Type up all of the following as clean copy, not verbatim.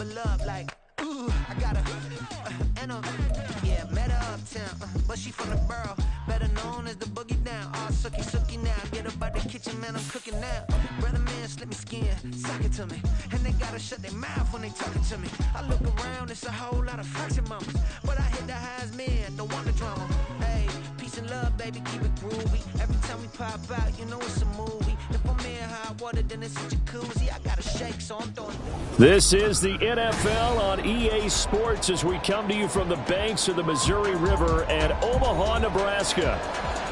level up like, ooh, I got met her uptown, but she from the borough, better known as the boogie down. All sookie now, get up out the kitchen, man, I'm cooking now. Brother man, slip me skin, suck it to me, and they gotta shut their mouth when they talking to me. I look around, it's a whole lot of fraction mamas, but I hit the highs, man, don't want the drama. Hey, peace and love, baby, keep it groovy. Every time we pop out, you know it's a movie. If I'm in hot water, then it's a jacuzzi. I gotta shake, so I'm throwing. This is the NFL on EA Sports as we come to you from the banks of the Missouri River and Omaha, Nebraska.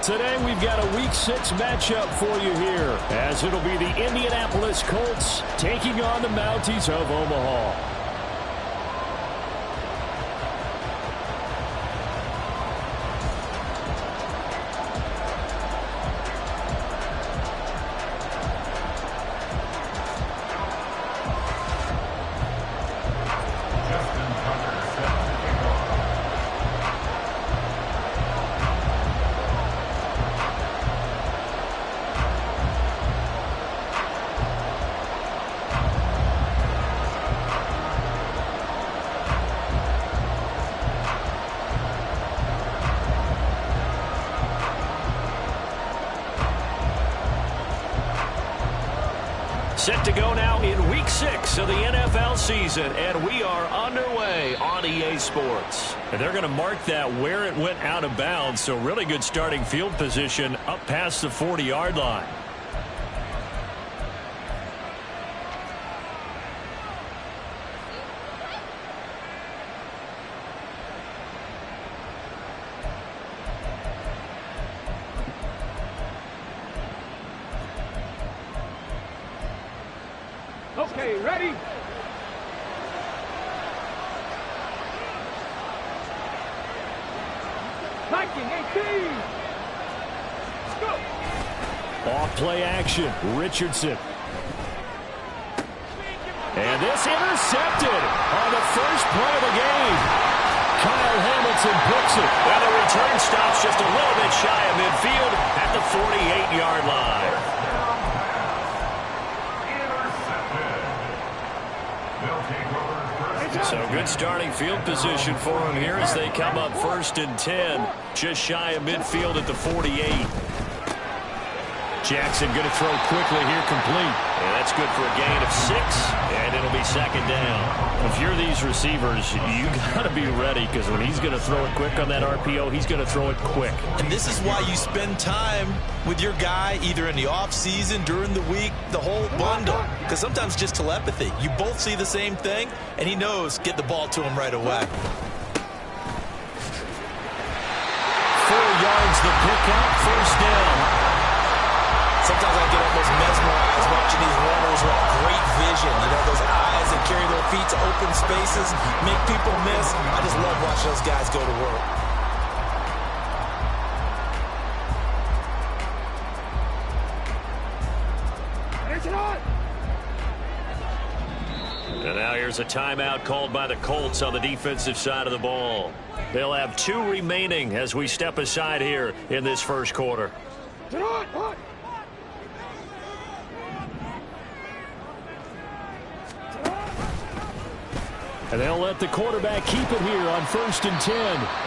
Today we've got a Week 6 matchup for you here, as it'll be the Indianapolis Colts taking on the Mounties of Omaha. Set to go now in Week 6 of the NFL season, and we are underway on EA Sports. And they're going to mark that where it went out of bounds, so really good starting field position up past the 40-yard line. Okay, ready? Viking 18. Let's go. Off play action, Richardson. And this intercepted on the first play of the game. Kyle Hamilton picks it. Well, the return stops just a little bit shy of midfield at the 48-yard line. So good starting field position for them here as they come up 1st and 10, just shy of midfield at the 48. Jackson going to throw quickly here, complete. And that's good for a gain of 6, and it'll be 2nd down. If you're these receivers, you got to be ready, because when he's going to throw it quick on that RPO, he's going to throw it quick. And this is why you spend time with your guy either in the offseason, during the week, the whole bundle. Because sometimes just telepathy. You both see the same thing, and he knows get the ball to him right away. 4 yards the pickup, 1st down. Sometimes I get almost mesmerized watching these runners with great vision. You know, those eyes that carry their feet to open spaces, make people miss. I just love watching those guys go to work. And now here's a timeout called by the Colts on the defensive side of the ball. They'll have 2 remaining as we step aside here in this first quarter. And they'll let the quarterback keep it here on 1st and 10.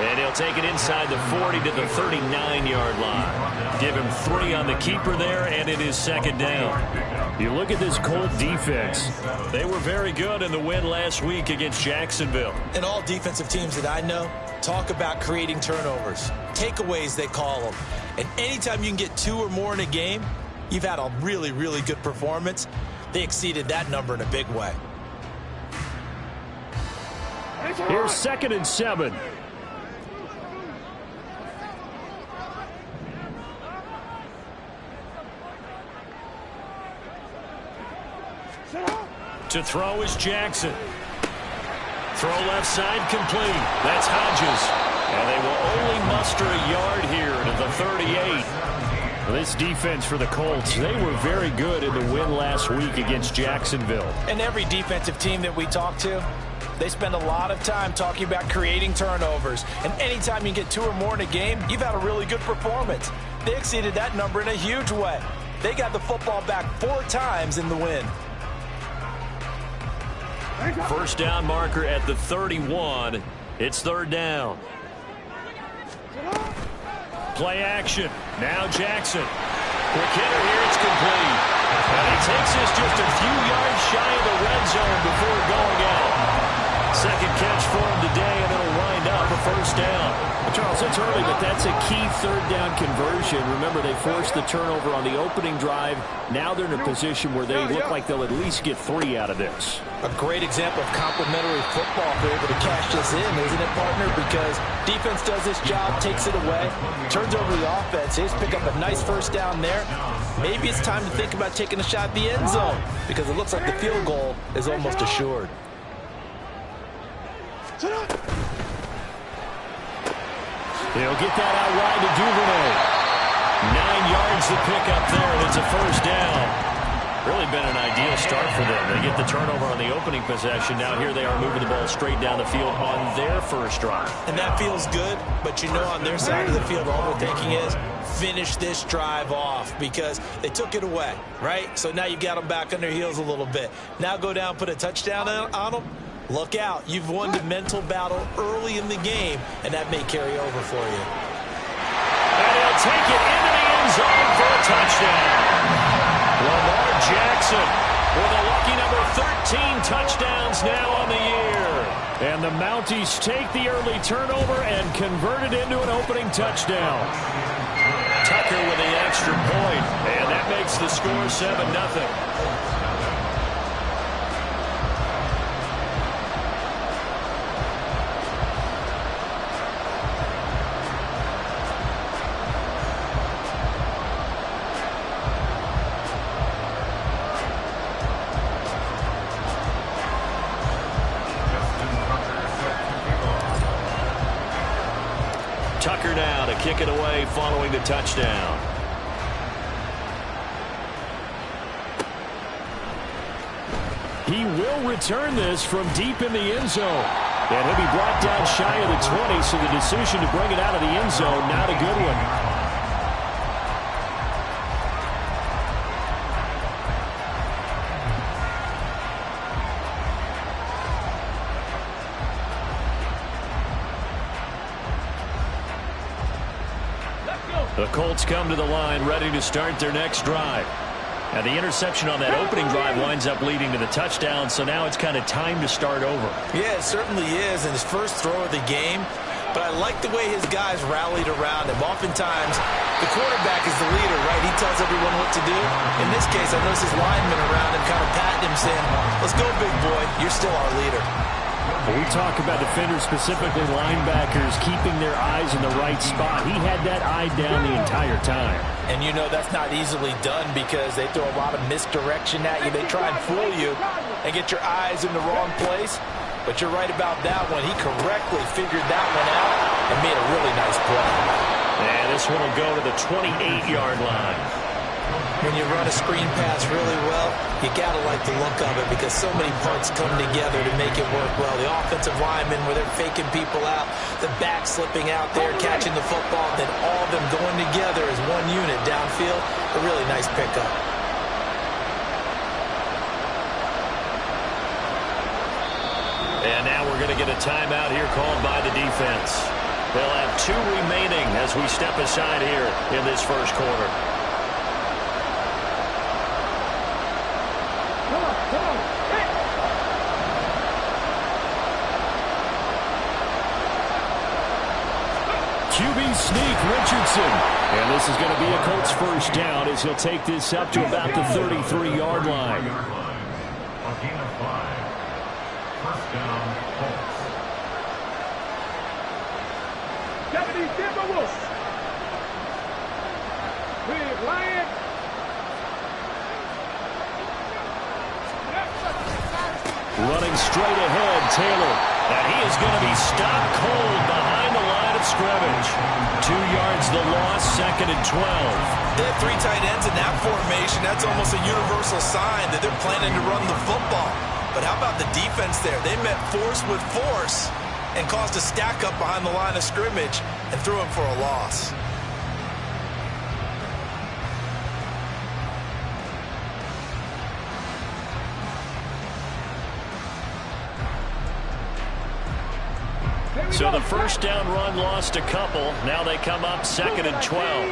And he'll take it inside the 40 to the 39-yard line. Give him 3 on the keeper there, and it is 2nd down. You look at this Colt defense. They were very good in the win last week against Jacksonville. And all defensive teams that I know talk about creating turnovers. Takeaways, they call them. And anytime you can get 2 or more in a game, you've had a really, really good performance. They exceeded that number in a big way. Here's 2nd and 7. To throw is Jackson. Throw left side complete. That's Hodges. And they will only muster a yard here to the 38. This defense for the Colts, they were very good in the win last week against Jacksonville. And every defensive team that we talk to, they spend a lot of time talking about creating turnovers. And anytime you get 2 or more in a game, you've had a really good performance. They exceeded that number in a huge way. They got the football back 4 times in the win. First down marker at the 31. It's third down. Play action. Now Jackson. Quick hitter here. It's complete. And he takes this just a few yards shy of the red zone before going out. Second catch for him today, and it'll wind up a first down. Charles, it's early, but that's a key third down conversion. Remember, they forced the turnover on the opening drive. Now they're in a position where they look like they'll at least get 3 out of this. A great example of complementary football if they're able to cash this in, isn't it, partner? Because defense does this job, takes it away, turns over the offense. They just pick up a nice first down there. Maybe it's time to think about taking a shot at the end zone because it looks like the field goal is almost assured. He'll get that out wide to Duvernay. 9 yards to pick up there, and it's a first down. Really been an ideal start for them. They get the turnover on the opening possession. Now here they are moving the ball straight down the field on their first drive. And that feels good, but you know on their side of the field all they're thinking is finish this drive off because they took it away, right? So now you've got them back on their heels a little bit. Now go down, put a touchdown on them. Look out. You've won the mental battle early in the game, and that may carry over for you. And he'll take it into the end zone for a touchdown. Lamar Jackson with a lucky number 13 touchdowns now on the year. And the Mounties take the early turnover and convert it into an opening touchdown. Tucker with the extra point, and that makes the score 7-0. Tucker now to kick it away following the touchdown. He will return this from deep in the end zone. And he'll be brought down shy of the 20, so the decision to bring it out of the end zone, not a good one. The Colts come to the line ready to start their next drive. And the interception on that opening drive winds up leading to the touchdown, so now it's kind of time to start over. Yeah, it certainly is in his first throw of the game. But I like the way his guys rallied around him. Oftentimes, the quarterback is the leader, right? He tells everyone what to do. In this case, I noticed his linemen around him kind of patting him, saying, "Let's go, big boy. You're still our leader." When we talk about defenders, specifically linebackers, keeping their eyes in the right spot. He had that eye down the entire time. And you know that's not easily done because they throw a lot of misdirection at you. They try and fool you and get your eyes in the wrong place. But you're right about that one. He correctly figured that one out and made a really nice play. And this one will go to the 28-yard line. When you run a screen pass really well, you got to like the look of it because so many parts come together to make it work well. The offensive linemen where they're faking people out, the back slipping out there, catching the football, then all of them going together as one unit downfield. A really nice pickup. And now we're going to get a timeout here called by the defense. They'll have 2 remaining as we step aside here in this first quarter. QB sneak, Richardson. And this is going to be a Colts first down as he'll take this up to about the 33-yard line. First down, Colts. Deputy Timberwolves. Big Lion. Running straight ahead, Taylor. And he is going to be stopped cold behind the line of scrimmage. 2 yards the loss, 2nd and 12. They have 3 tight ends in that formation. That's almost a universal sign that they're planning to run the football. But how about the defense there? They met force with force and caused a stack up behind the line of scrimmage and threw him for a loss. So the first down run lost a couple. Now they come up 2nd and 12.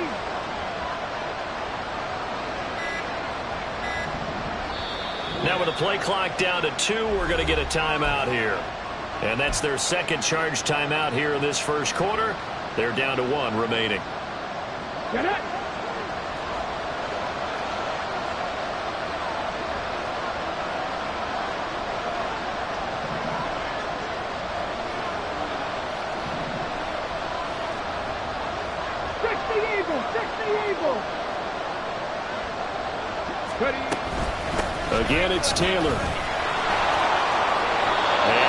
Now with the play clock down to 2, we're going to get a timeout here. And that's their second charge timeout here in this first quarter. They're down to 1 remaining. Get it. Again, it's Taylor. And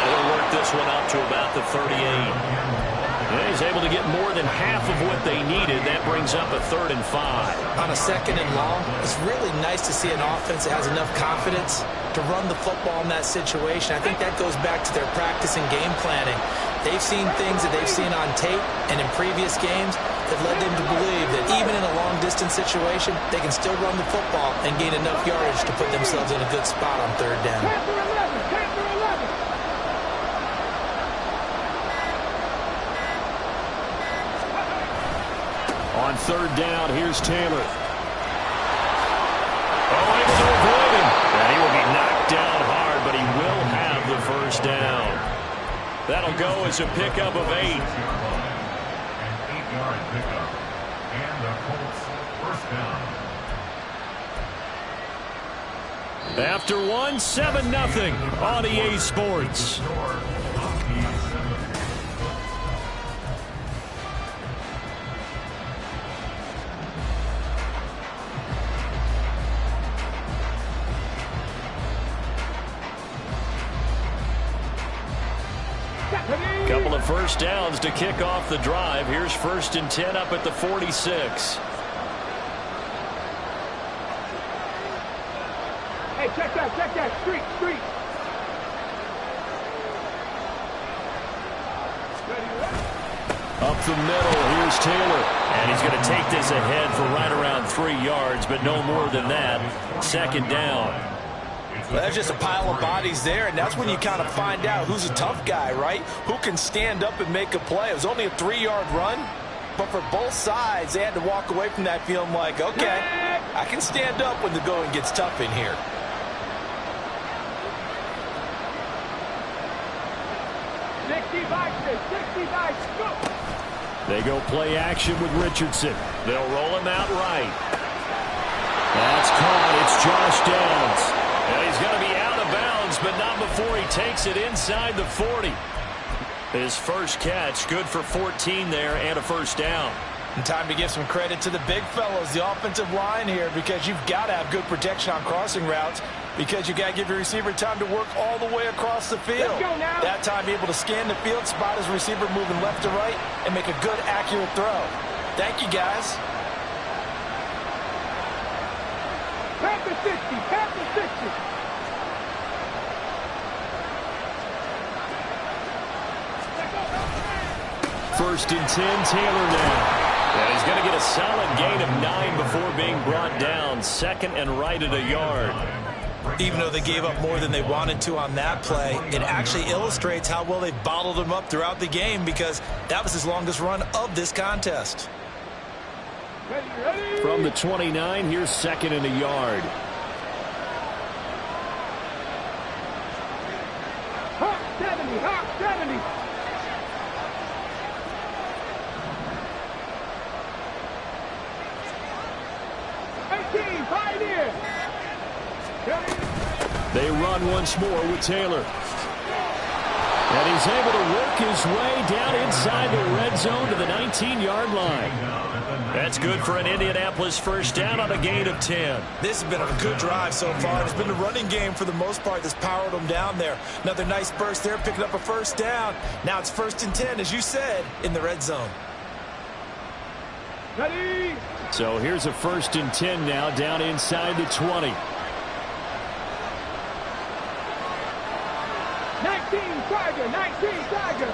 he'll work this one up to about the 38. And he's able to get more than half of what they needed. That brings up a 3rd and 5. On a 2nd and long, it's really nice to see an offense that has enough confidence to run the football in that situation. I think that goes back to their practice and game planning. They've seen things that they've seen on tape and in previous games that led them to believe that even in a long-distance situation, they can still run the football and gain enough yardage to put themselves in a good spot on 3rd down. On 3rd down, here's Taylor. Oh, able to avoid him. And he will be knocked down hard, but he will have the first down. That'll go as a pickup of 8. An 8-yard pickup. And the Colts first down. After 1, 7-0 on EA Sports. Couple of first downs to kick off the drive. Here's 1st and 10 up at the 46. Hey, check that. Street. Up the middle, here's Taylor. And he's going to take this ahead for right around 3 yards, but no more than that. 2nd down. Well, there's just a pile of bodies there, and that's when you kind of find out who's a tough guy, right? Who can stand up and make a play. It was only a 3-yard run, but for both sides, they had to walk away from that feeling like, okay, I can stand up when the going gets tough in here. They go play action with Richardson. They'll roll him out right. That's caught. It's Josh Downs. And he's going to be out of bounds, but not before he takes it inside the 40. His first catch, good for 14 there and a first down. And time to give some credit to the big fellows, the offensive line here, because you've got to have good protection on crossing routes, because you got to give your receiver time to work all the way across the field. Let's go now. That time, be able to scan the field, spot his receiver moving left to right, and make a good, accurate throw. Thank you, guys. Panther 60. 1st and 10, Taylor now. And he's going to get a solid gain of 9 before being brought down. 2nd and right at a yard. Even though they gave up more than they wanted to on that play, it actually illustrates how well they bottled him up throughout the game, because that was his longest run of this contest. Ready. From the 29, here's 2nd and a yard. Hawk 70. 18, Pioneer. They run once more with Taylor. And he's able to work his way down inside the red zone to the 19-yard line. That's good for an Indianapolis first down on a gain of 10. This has been a good drive so far. It's been the running game for the most part that's powered them down there. Another nice burst there, picking up a first down. Now it's 1st and 10, as you said, in the red zone. Ready. So here's a 1st and 10 now, down inside the 20. 19 Tiger.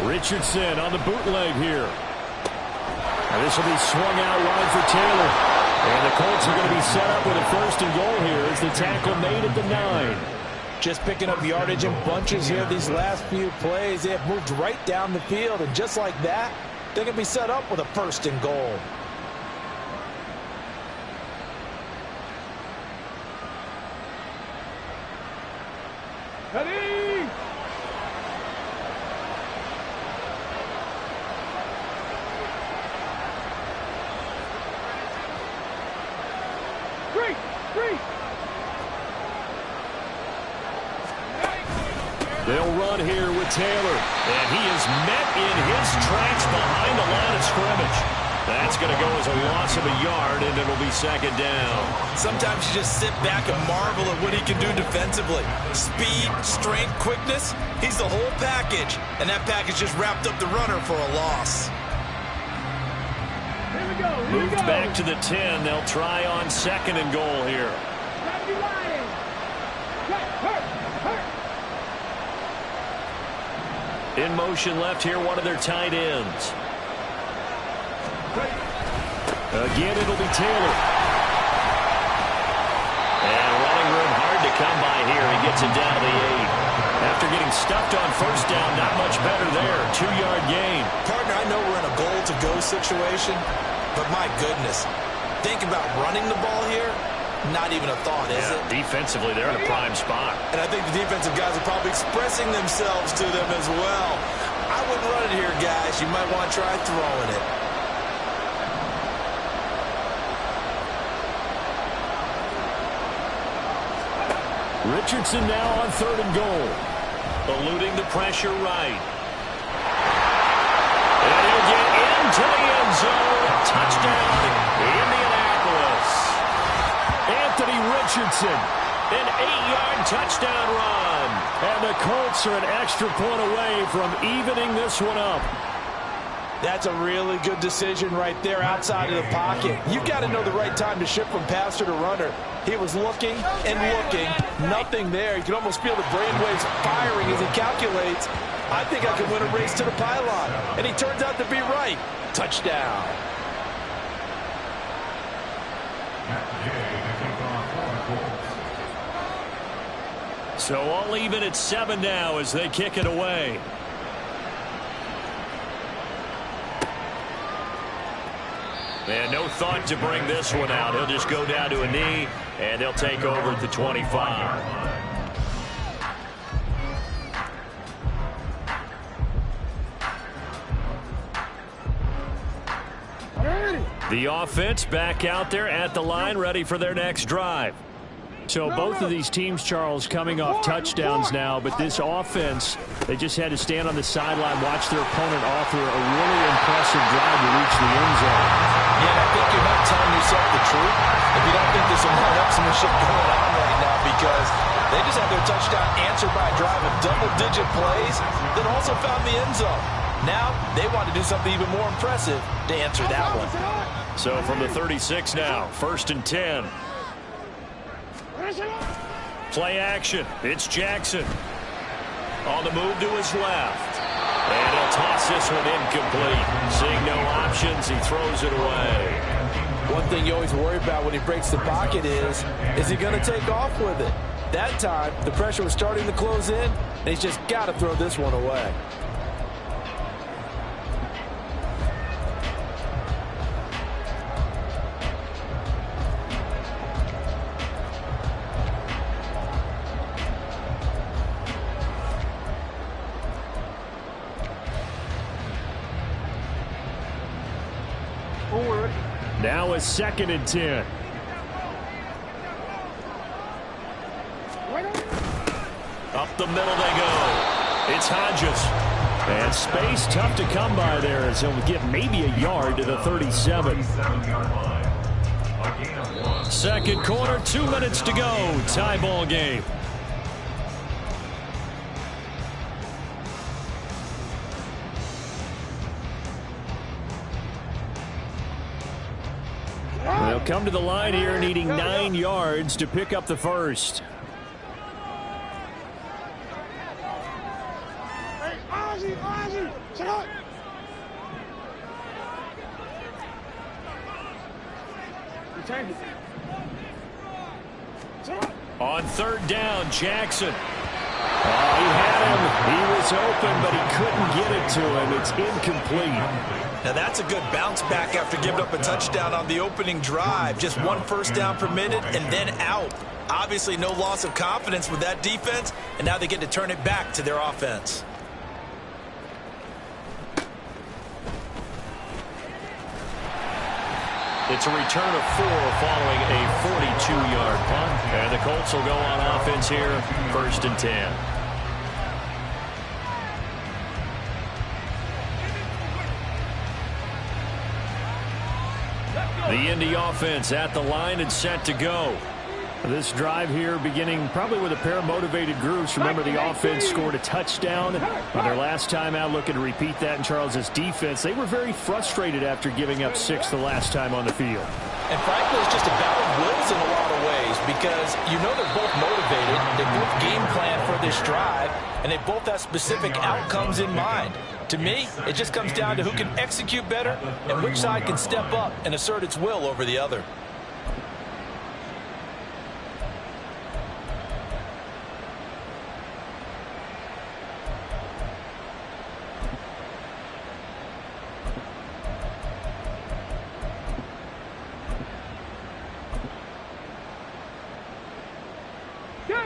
Richardson on the bootleg here. And this will be swung out wide for Taylor. And the Colts are going to be set up with a 1st and goal here as the tackle made at the 9. Just picking up yardage in bunches here these last few plays. They have moved right down the field, and just like that, they can be set up with a 1st and goal. Ready? Three. They'll run here with Taylor. And he is met in his tracks behind the line of scrimmage. That's going to go as a loss of a yard, and it'll be 2nd down. Sometimes you just sit back and marvel at what he can do defensively. Speed, strength, quickness, he's the whole package. And that package just wrapped up the runner for a loss. Here we go. Moved back to the 10. They'll try on 2nd and goal here. In motion left here, one of their tight ends. Again, it'll be Taylor. And running room hard to come by here. He gets it down to the 8. After getting stuffed on 1st down, not much better there. 2-yard gain. Partner, I know we're in a goal-to-go situation, but my goodness, think about running the ball here. Not even a thought, is it? Defensively, they're in a prime spot. And I think the defensive guys are probably expressing themselves to them as well. I wouldn't run it here, guys. You might want to try throwing it. Richardson now on 3rd and goal. Eluding the pressure right. And he'll get into the end zone. Touchdown, Indianapolis. Anthony Richardson, an 8-yard touchdown run. and the Colts are an extra point away from evening this one up. That's a really good decision right there outside of the pocket. You've got to know the right time to shift from passer to runner. He was looking and looking, nothing there. You can almost feel the brainwaves firing as he calculates, I think I can win a race to the pylon. And he turns out to be right. Touchdown. So all even at 7 now as they kick it away. And no thought to bring this one out. He'll just go down to a knee, and they'll take over at the 25. The offense back out there at the line, ready for their next drive. So both of these teams, Charles, coming off touchdowns now, but this offense, they just had to stand on the sideline, watch their opponent offer a really impressive drive to reach the end zone. Yeah, and I think you're not telling yourself the truth if you don't think there's some one-upsmanship going on right now, because they just had their touchdown answered by a drive of double-digit plays that also found the end zone. Now they want to do something even more impressive to answer that one. So from the 36 now, 1st and 10. Play action. It's Jackson. On the move to his left. And he'll toss this one incomplete. Seeing no options, he throws it away. One thing you always worry about when he breaks the pocket is he going to take off with it? That time, the pressure was starting to close in, and he's just got to throw this one away. Now a 2nd and 10. Up the middle they go. It's Hodges. And space tough to come by there as he'll get maybe a yard to the 37. Second quarter, 2 minutes to go. Tie ball game. They'll come to the line here needing 9 yards to pick up the first. On 3rd down, Jackson. Oh, he had him. He was open, but he couldn't get it to him. It's incomplete. Now that's a good bounce back after giving up a touchdown on the opening drive. Just 1 first down per minute and then out. Obviously no loss of confidence with that defense, and now they get to turn it back to their offense. It's a return of 4 following a 42-yard punt. And the Colts will go on offense here, 1st and 10. The Indy offense at the line and set to go. This drive here beginning probably with a pair of motivated groups. Remember, the offense scored a touchdown on their last time out, looking to repeat that in Charles's defense. They were very frustrated after giving up 6 the last time on the field. And frankly, it's just a battle of wills in a lot of ways because you know they're both motivated. They both game plan for this drive, and they both have specific outcomes in mind. To me, it just comes down to who can execute better and which side can step up and assert its will over the other.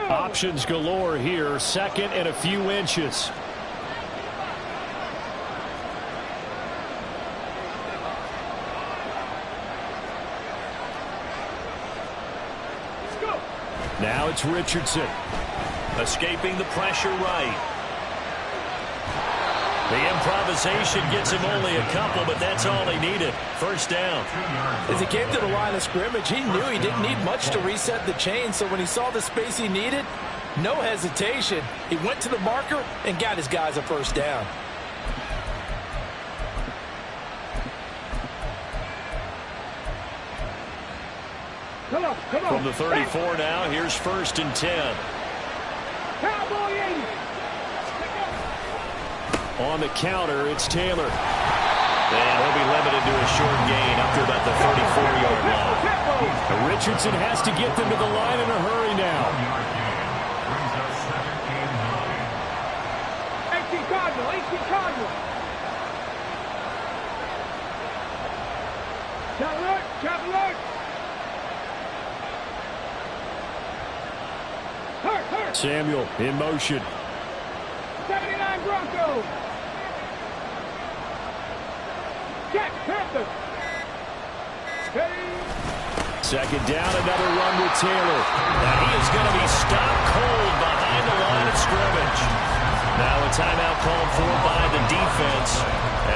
Options galore here. 2nd and a few inches. Now it's Richardson. Escaping the pressure right. The improvisation gets him only a couple, but that's all he needed. 1st down. As he came to the line of scrimmage, he knew he didn't need much to reset the chain, so when he saw the space he needed, no hesitation. He went to the marker and got his guys a 1st down. From the 34 now, here's 1st and 10. On the counter, it's Taylor. And he'll be limited to a short gain up to about the 34-yard line. Richardson has to get them to the line in a hurry now. 18 Cardinal, 18 Cardinal. Trap alert. Hurt. Samuel in motion. 79 Broncos. Jack Panther. Steady. 2nd down, another run with Taylor. Now he is going to be stopped cold behind the line of scrimmage. Now a timeout called for by the defense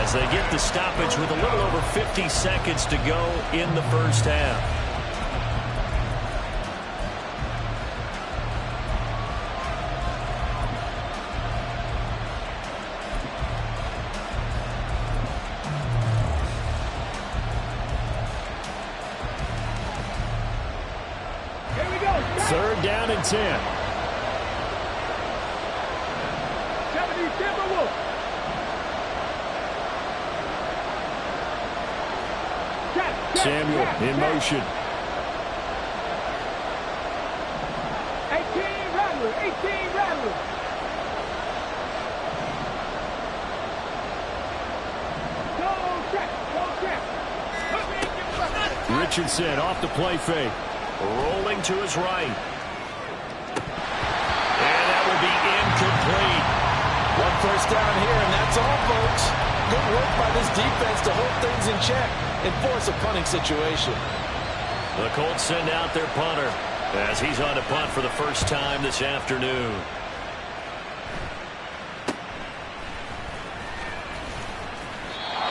as they get the stoppage with a little over 50 seconds to go in the 1st half. Here we go. 3rd down and 10. 70 Timberwolves. Samuel in motion. 18 Rattler. 18 Rattler. Go check. Richardson off the play fake. Rolling to his right. And that will be incomplete. 1 first down here, and that's all, folks. Good work by this defense to hold things in check and force a punting situation. The Colts send out their punter as he's on to punt for the 1st time this afternoon.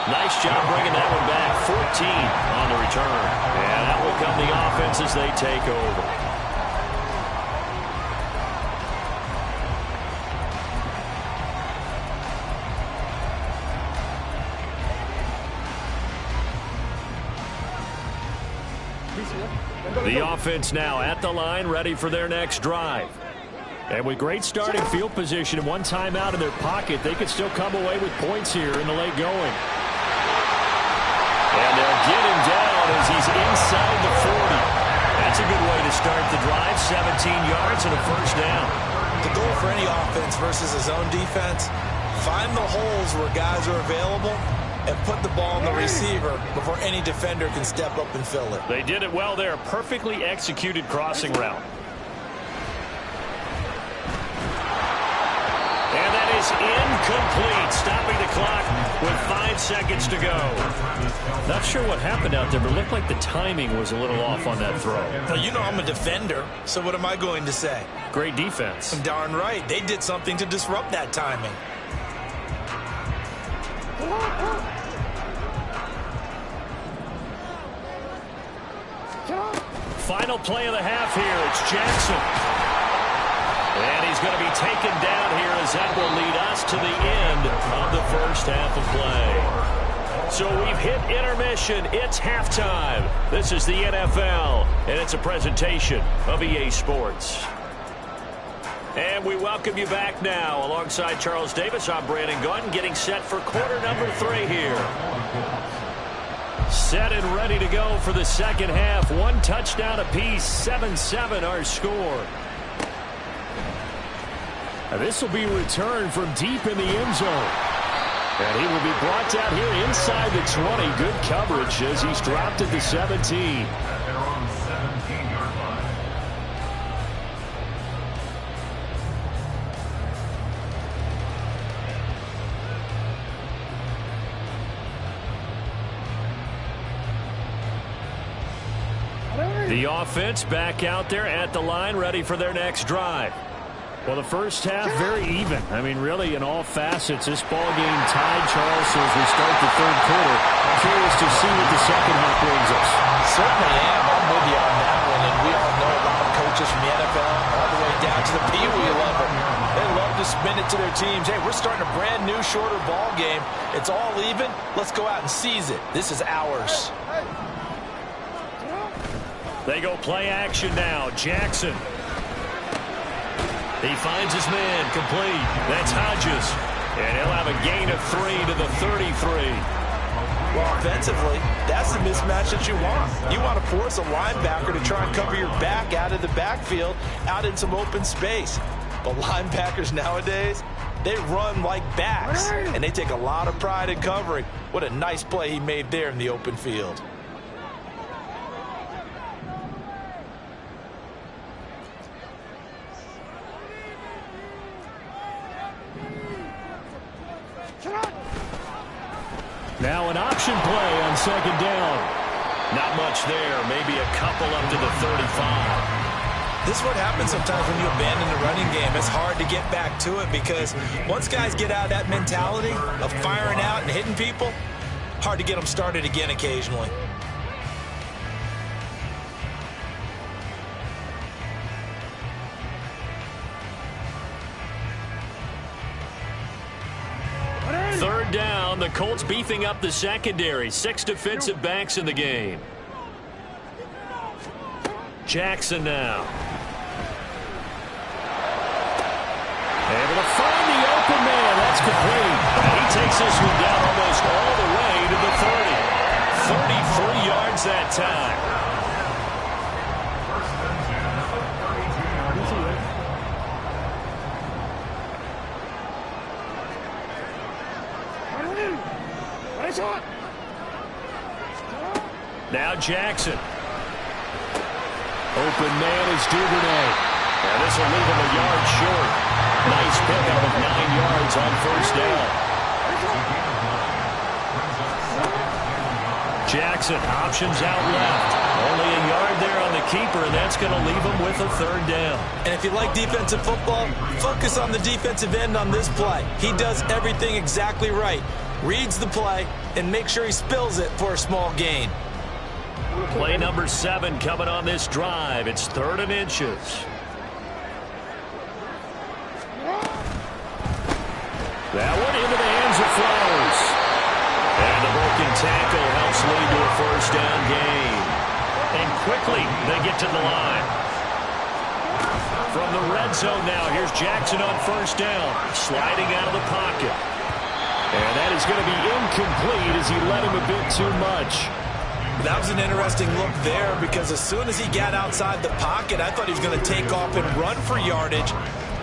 Nice job bringing that one back. 14 on the return. And that will come the offense as they take over. The offense now at the line, ready for their next drive. And with great starting field position and 1 timeout in their pocket, they could still come away with points here in the late going. And they'll get him down as he's inside the 40. That's a good way to start the drive. 17 yards and a 1st down. The goal for any offense versus a zone defense, find the holes where guys are available and put the ball on the receiver before any defender can step up and fill it. They did it well there. Perfectly executed crossing route. And that is incomplete, stopping the clock with 5 seconds to go. Not sure what happened out there, but it looked like the timing was a little off on that throw. Well, you know I'm a defender, so what am I going to say? Great defense. Darn right. They did something to disrupt that timing. Final play of the half here. It's Jackson. And he's going to be taken down here as that will lead us to the end of the first half of play. So we've hit intermission. It's halftime. This is the NFL, and it's a presentation of EA Sports. And we welcome you back now. Alongside Charles Davis, I'm Brandon Gunn, getting set for quarter number 3 here. Set and ready to go for the second half. 1 touchdown apiece, 7-7 our score. And this will be returned from deep in the end zone. And he will be brought down here inside the 20. Good coverage as he's dropped at the 17. They're on 17-yard line. The offense back out there at the line, ready for their next drive. Well, the first half, very even. I mean, really, in all facets, this ball game tied, Charles, so as we start the third quarter. Curious to see what the second half brings us. Certainly am. I'm with you on that one. And we all know a lot of coaches from the NFL all the way down to the Pee Wee level. They love to spin it to their teams. Hey, we're starting a brand new, shorter ball game. It's all even. Let's go out and seize it. This is ours. They go play action now. Jackson. He finds his man complete. That's Hodges. And he'll have a gain of 3 to the 33. Well, offensively, that's the mismatch that you want. You want to force a linebacker to try and cover your back out of the backfield, out in some open space. But linebackers nowadays, they run like backs, and they take a lot of pride in covering. What a nice play he made there in the open field. Now an option play on second down. Not much there. Maybe a couple up to the 35. This is what happens sometimes when you abandon the running game. It's hard to get back to it because once guys get out of that mentality of firing out and hitting people, hard to get them started again occasionally. Third down, the Colts beefing up the secondary. 6 defensive backs in the game. Jackson now. Able to find the open man. That's complete. And he takes this one down almost all the way to the 30. 33 yards that time. Now Jackson. Open man is Duvernay. And this will leave him a yard short. Nice pickup of 9 yards on first down. Jackson, options out left. Only a yard there on the keeper, and that's going to leave him with a third down. And if you like defensive football, focus on the defensive end on this play. He does everything exactly right. Reads the play and make sure he spills it for a small gain. Play number 7 coming on this drive. It's 3rd and inches. That one into the hands of Flowers. And the broken tackle helps lead to a first down gain. And quickly they get to the line. From the red zone now, here's Jackson on first down. Sliding out of the pocket. And that is going to be incomplete as he led him a bit too much. That was an interesting look there because as soon as he got outside the pocket, I thought he was going to take off and run for yardage.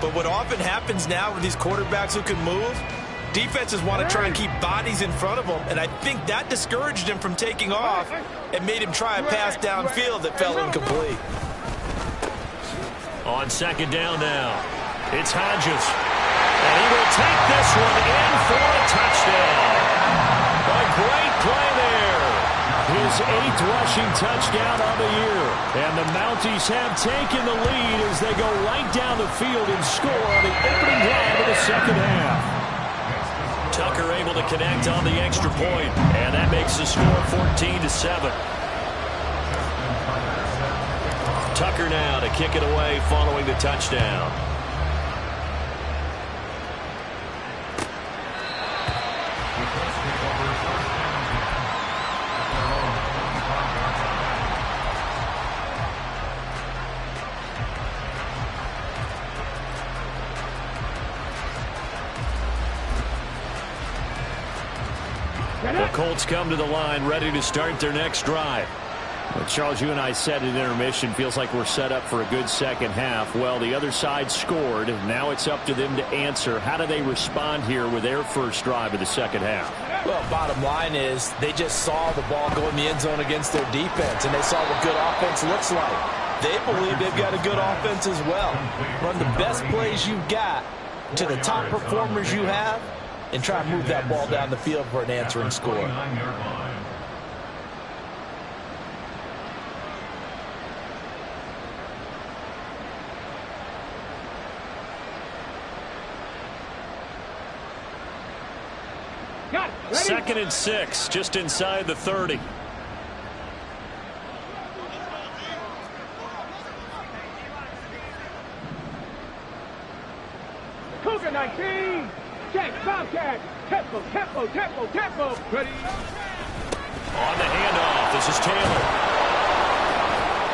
But what often happens now with these quarterbacks who can move, defenses want to try and keep bodies in front of them, and I think that discouraged him from taking off and made him try a pass downfield that fell incomplete. On second down now, it's Hodges. And he will take this one in for a touchdown. A great play there. His 8th rushing touchdown on the year. And the Mounties have taken the lead as they go right down the field and score on the opening drive of the second half. Tucker able to connect on the extra point, and that makes the score 14-7. Tucker now to kick it away following the touchdown. The Colts come to the line, ready to start their next drive. Well, Charles, you and I said at intermission, feels like we're set up for a good second half. Well, the other side scored. Now it's up to them to answer. How do they respond here with their first drive of the second half? Well, bottom line is they just saw the ball go in the end zone against their defense, and they saw what good offense looks like. They believe they've got a good offense as well. Run the best plays you've got to the top performers you have, and try and move that ball down the field for an answering score. Second and 6, just inside the 30. Cougar 19. Check, Bobcat. Tempo, tempo, tempo, tempo. Ready. On the handoff, this is Taylor.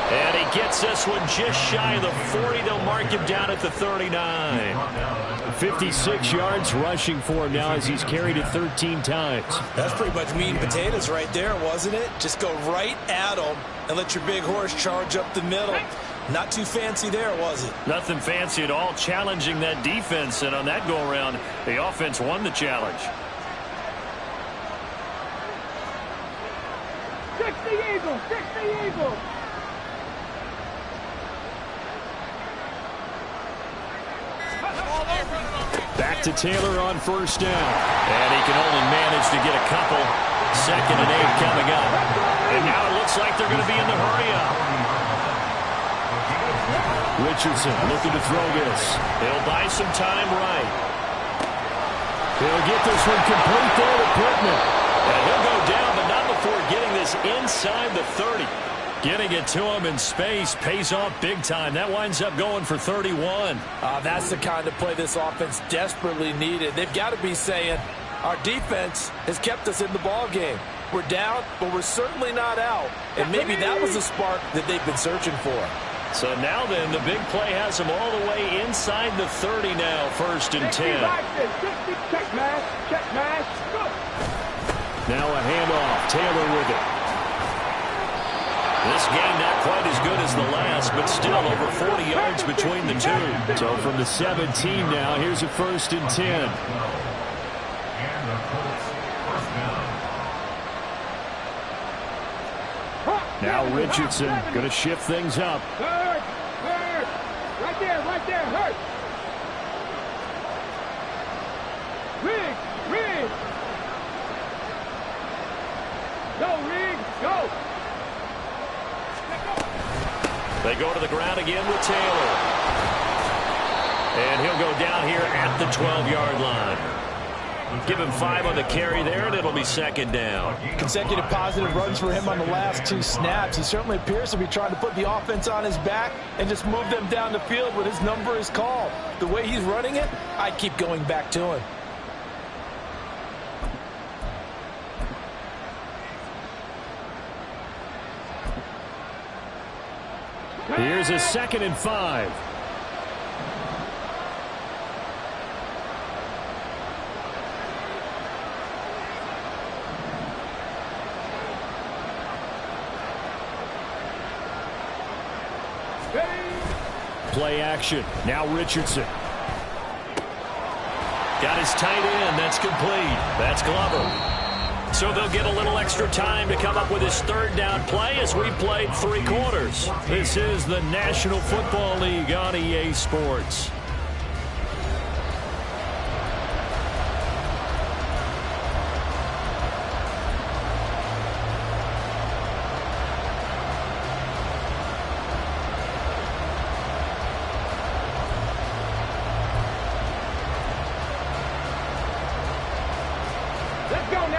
And he gets this one just shy of the 40. They'll mark him down at the 39. 56 yards rushing for him now as he's carried it 13 times. That's pretty much meat and potatoes right there, wasn't it? Just go right at him and let your big horse charge up the middle. Not too fancy there, was it? Nothing fancy at all, challenging that defense. And on that go-around, the offense won the challenge. 60 Eagles, 60 Eagles. Back to Taylor on first down. And he can only manage to get a couple. Second and 8 coming up. And now it looks like they're going to be in the hurry-up. Richardson looking to throw this. He'll buy some time right. He'll get this one complete there to Pittman. And he'll go down, but not before getting this inside the 30. Getting it to him in space pays off big time. That winds up going for 31. That's the kind of play this offense desperately needed. They've got to be saying, our defense has kept us in the ball game. We're down, but we're certainly not out. And maybe that was the spark that they've been searching for. So now then, the big play has him all the way inside the 30 now, first and 10. Check mash, check mash. Good. Now a handoff. Taylor with it. This game not quite as good as the last, but still over 40 yards between the two. So from the 17 now, here's a first and 10. And the Colts first down. Now Richardson going to shift things up. Hurt, hurt. Right there, hurt. Rig. Go, Rig, go. They go to the ground again with Taylor. And he'll go down here at the 12-yard line. Give him 5 on the carry there, and it'll be second down. Consecutive positive runs for him on the last 2 snaps. He certainly appears to be trying to put the offense on his back and just move them down the field when his number is called. The way he's running it, I'd keep going back to him. Here's a second and 5. Play action. Now Richardson. Got his tight end. That's complete. That's Glover. So they'll get a little extra time to come up with his third down play as we played 3 quarters. This is the National Football League on EA Sports.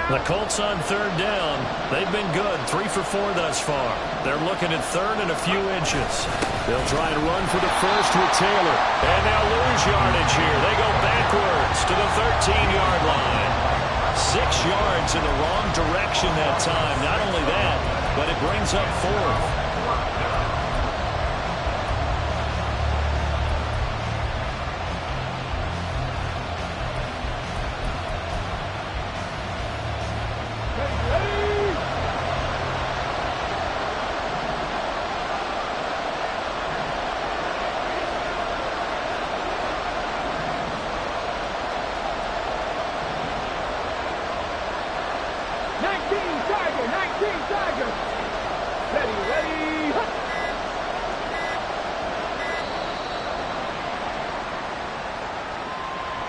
The Colts on third down. They've been good, 3 for 4 thus far. They're looking at third and a few inches. They'll try and run for the first with Taylor. And they'll lose yardage here. They go backwards to the 13-yard line. 6 yards in the wrong direction that time. Not only that, but it brings up 4th.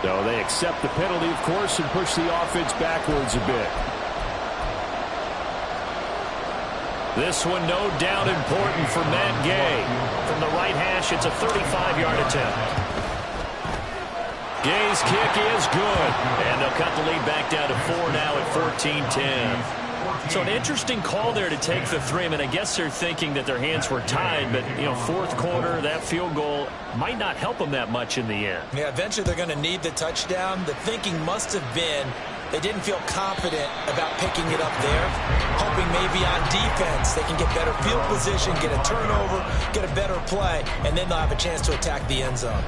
So they accept the penalty, of course, and push the offense backwards a bit. This one, no doubt, important for Matt Gay. From the right hash, it's a 35-yard attempt. Gay's kick is good. And they'll cut the lead back down to 4 now at 14-10. So an interesting call there to take the 3. I mean, I guess they're thinking that their hands were tied, but, you know, 4th quarter, that field goal might not help them that much in the end. Yeah, eventually they're going to need the touchdown. The thinking must have been they didn't feel confident about picking it up there, hoping maybe on defense they can get better field position, get a turnover, get a better play, and then they'll have a chance to attack the end zone.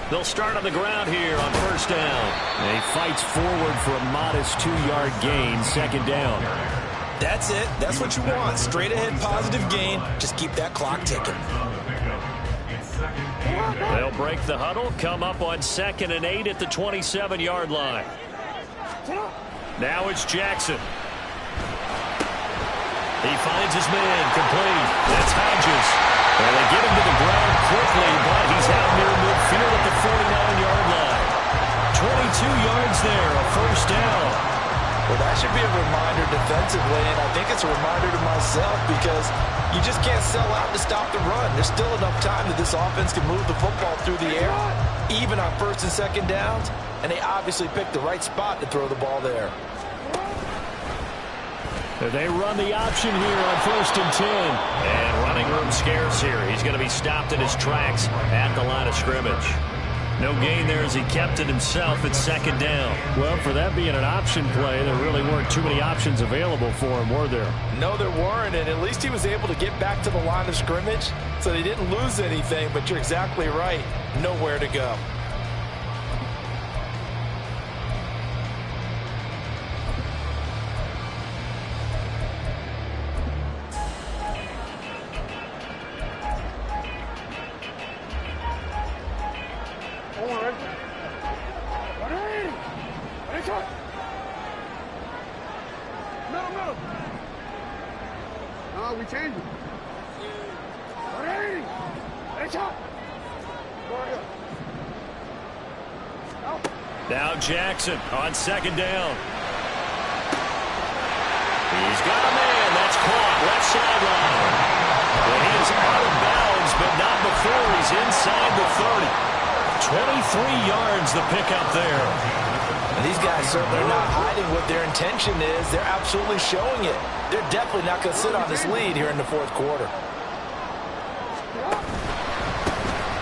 They'll start on the ground here on first down. He fights forward for a modest 2-yard gain, 2nd down. That's it. That's what you want. Straight ahead positive gain. Just keep that clock ticking. They'll break the huddle, come up on 2nd and 8 at the 27-yard line. Now it's Jackson. He finds his man, complete. That's Hodges. And they get him to the ground quickly, but he's out near midfield at the 49-yard line. 22 yards there, a first down. Well, that should be a reminder defensively, and I think it's a reminder to myself because you just can't sell out to stop the run. There's still enough time that this offense can move the football through the air, even on 1st and 2nd downs, and they obviously picked the right spot to throw the ball there. They run the option here on 1st and 10. And running room scarce here. He's going to be stopped in his tracks at the line of scrimmage. No gain there as he kept it himself at 2nd down. Well, for that being an option play, there really weren't too many options available for him, were there? No, there weren't, and at least he was able to get back to the line of scrimmage, so they didn't lose anything, but you're exactly right. Nowhere to go. Now Jackson on 2nd down. He's got a man. That's caught. Left sideline. Well, he is out of bounds, but not before he's inside the 30. 23 yards the pickup there. And these guys certainly are not hiding what their intention is. They're absolutely showing it. They're definitely not going to sit on this lead here in the 4th quarter.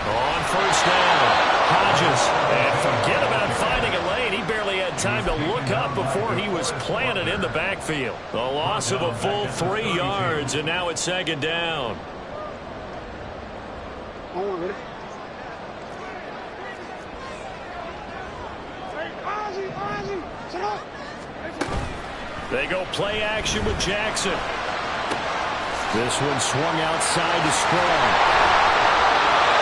On 1st down, Hodges. And forget about finding a lane. He barely had time to look up before he was planted in the backfield. The loss of a full 3 yards, and now it's 2nd down. They go play action with Jackson. This one swung outside to Strong.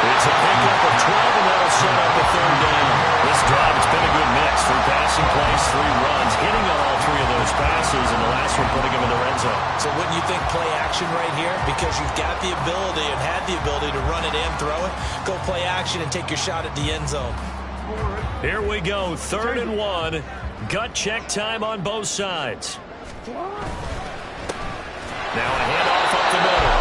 It's a pickup of 12, and that'll set up a third down. This drive, it's been a good mix. 3 passing plays, 3 runs, hitting on all 3 of those passes, and the last one putting him in the red zone. So wouldn't you think play action right here? Because you've got the ability and had the ability to run it and throw it. Go play action and take your shot at the end zone. Here we go, 3rd and 1. Gut check time on both sides. Now a handoff up the middle.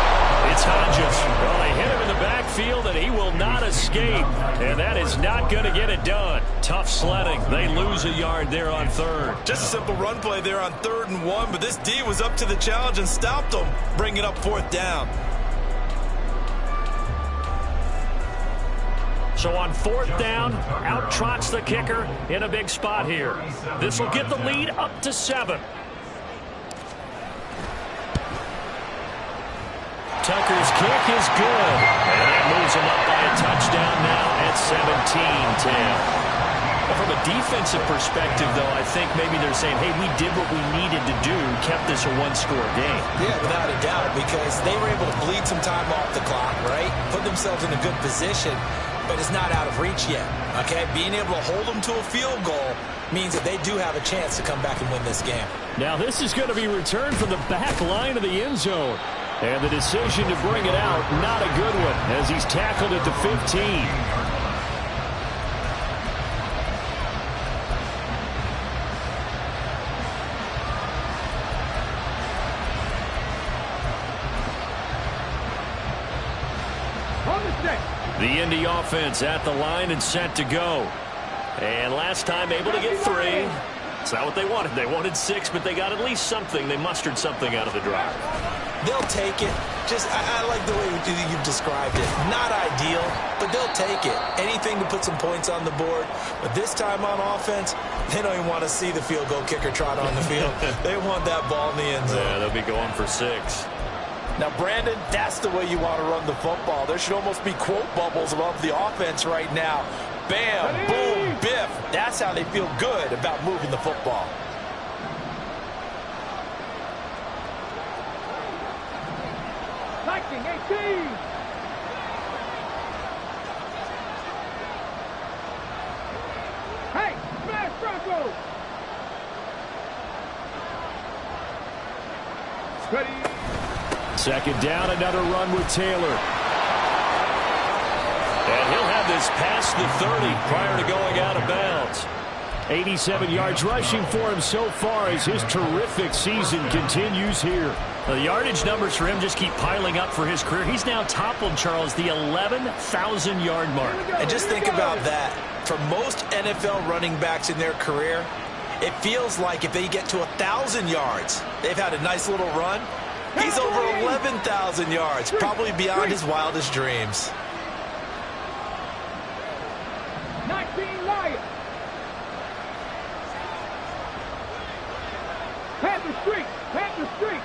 It's Hodges. Well, they hit him in the backfield, and he will not escape. And that is not going to get it done. Tough sledding. They lose a yard there on 3rd. Just a simple run play there on 3rd and 1, but this D was up to the challenge and stopped them, bringing up 4th down. So on 4th down, out trots the kicker in a big spot here. This will get the lead up to 7. Tucker's kick is good. And that moves him up by a touchdown now at 17-10. Well, from a defensive perspective, though, I think maybe they're saying, hey, we did what we needed to do, kept this a 1-score game. Yeah, without a doubt, because they were able to bleed some time off the clock, right? Put themselves in a good position, but it's not out of reach yet, okay? Being able to hold them to a field goal means that they do have a chance to come back and win this game. Now this is going to be returned from the back line of the end zone. And the decision to bring it out, not a good one, as he's tackled at the 15. The Indy offense at the line and set to go. And last time able to get 3. It's not what they wanted. They wanted 6, but they got at least something. They mustered something out of the drive. They'll take it. I like the way you've described it. Not ideal, but they'll take it. Anything to put some points on the board. But this time on offense, they don't even want to see the field goal kicker trot on the field. They want that ball in the end zone. Yeah, they'll be going for 6. Now, Brandon, that's the way you want to run the football. There should almost be quote bubbles above the offense right now. Bam, boom, biff. That's how they feel good about moving the football. Lightning 18. Hey, smash Bronco. Ready. 2nd down, another run with Taylor. And he'll have this past the 30 prior to going out of bounds. 87 yards rushing for him so far as his terrific season continues here. The yardage numbers for him just keep piling up for his career. He's now toppled, Charles, the 11,000-yard mark. And just think about that. For most NFL running backs in their career, it feels like if they get to 1,000 yards, they've had a nice little run. He's over 11,000 yards, probably beyond his wildest dreams. 19 Lions. Panther Street. Panther Street.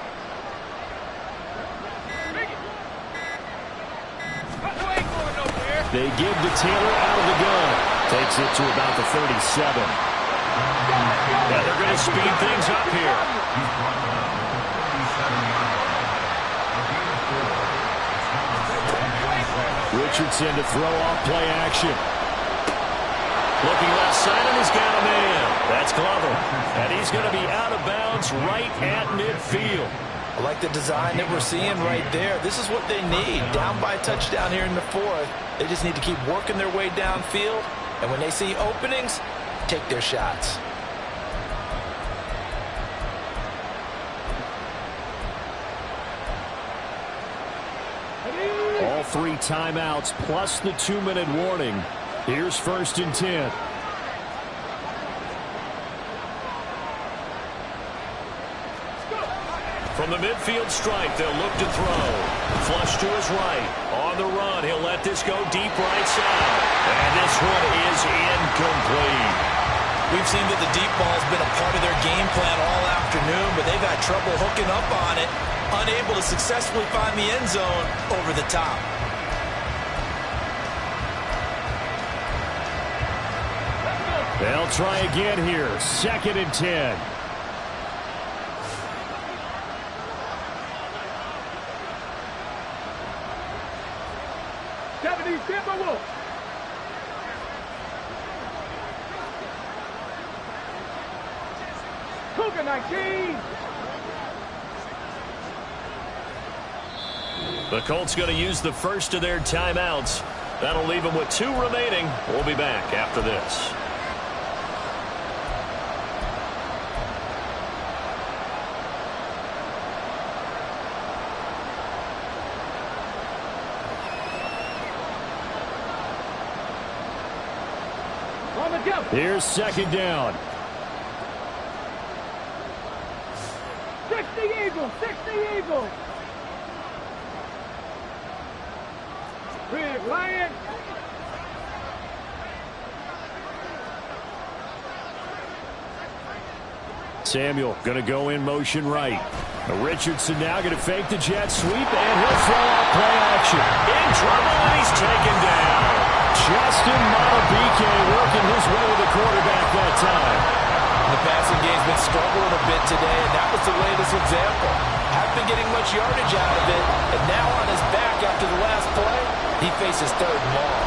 They give to Taylor out of the gun. Takes it to about the 37. Yeah, they're going to speed things up here. Richardson to throw off play action. Looking left side, and he's got a man. That's Glover. And he's going to be out of bounds right at midfield. I like the design that we're seeing right there. This is what they need. Down by a touchdown here in the 4th. They just need to keep working their way downfield. And when they see openings, take their shots. All 3 timeouts plus the 2-minute warning. Here's 1st and 10. From the midfield stripe, they'll look to throw. Flush to his right. On the run, he'll let this go deep right side. And this one is incomplete. We've seen that the deep ball has been a part of their game plan all afternoon, but they've had trouble hooking up on it, unable to successfully find the end zone over the top. They'll try again here. 2nd and 10. Cougar 19. The Colts going to use the first of their timeouts. That'll leave them with 2 remaining. We'll be back after this. Here's 2nd down. 60 Eagles, 60 Eagles. Big Lion. Samuel going to go in motion right. Richardson now going to fake the jet sweep, and he'll throw out play action. In trouble, and he's taken down. Justin Matabike working his way to the quarterback that time. The passing game's been struggling a bit today, and that was the latest example. Haven't been getting much yardage out of it, and now on his back after the last play, he faces 3rd and long.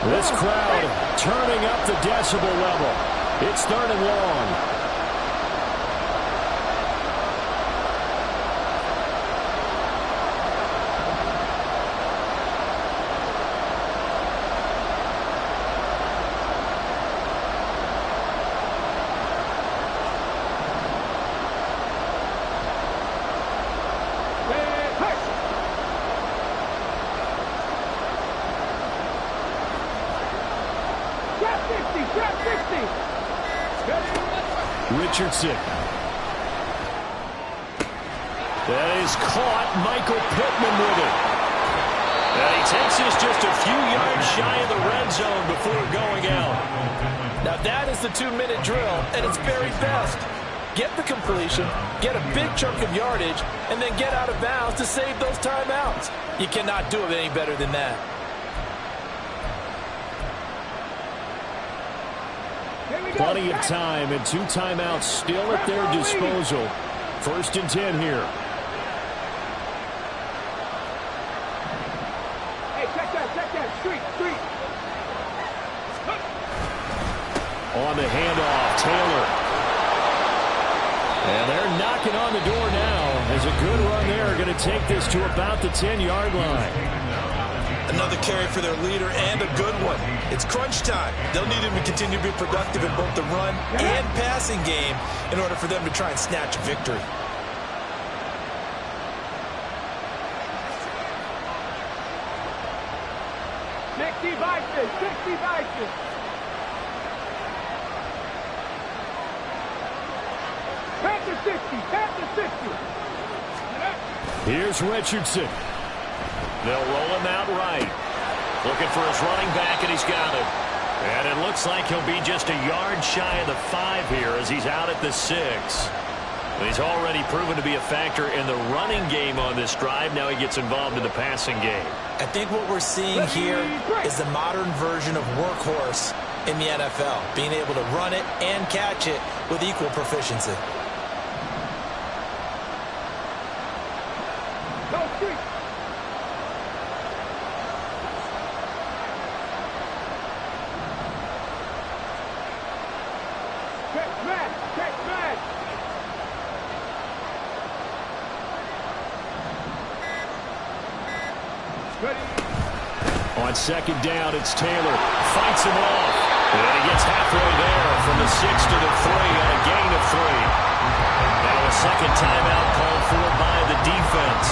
This crowd turning up the decibel level. It's 3rd and long. Richardson. That is caught. Michael Pittman with it. And he takes this just a few yards shy of the red zone before going out. Now that is the 2-minute drill at its very best. Get the completion, get a big chunk of yardage, and then get out of bounds to save those timeouts. You cannot do it any better than that. Plenty of time and 2 timeouts still at their disposal. 1st and 10 here. Hey, check that, street. On the handoff, Taylor. And they're knocking on the door now as a good run there going to take this to about the 10-yard line. Another carry for their leader and a good one. It's crunch time. They'll need him to continue to be productive in both the run and passing game in order for them to try and snatch a victory. Here's Richardson. They'll roll him out right. Looking for his running back, and he's got it. And it looks like he'll be just a yard shy of the 5 here as he's out at the 6. But he's already proven to be a factor in the running game on this drive. Now he gets involved in the passing game. I think what we're seeing here is the modern version of workhorse in the NFL, being able to run it and catch it with equal proficiency. On 2nd down, it's Taylor. Fights him off. And he gets halfway there from the 6 to the 3 on a gain of 3. Now a second timeout called for by the defense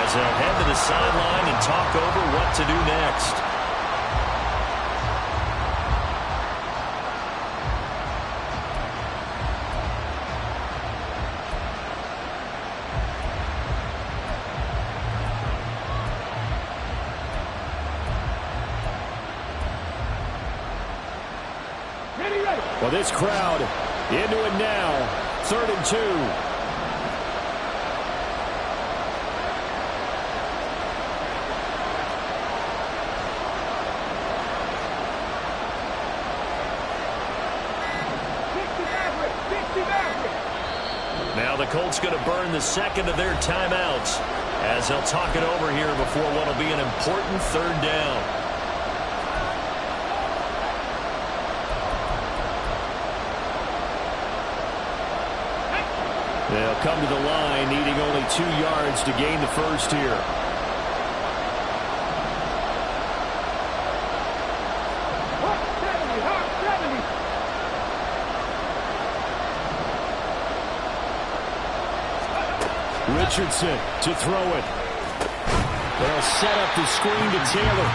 as they'll head to the sideline and talk over what to do next. Well, this crowd into it now. 3rd and 2. Now the Colts going to burn the second of their timeouts as they'll talk it over here before what will be an important 3rd down. They'll come to the line needing only 2 yards to gain the first here. Richardson to throw it. They'll set up the screen to Taylor.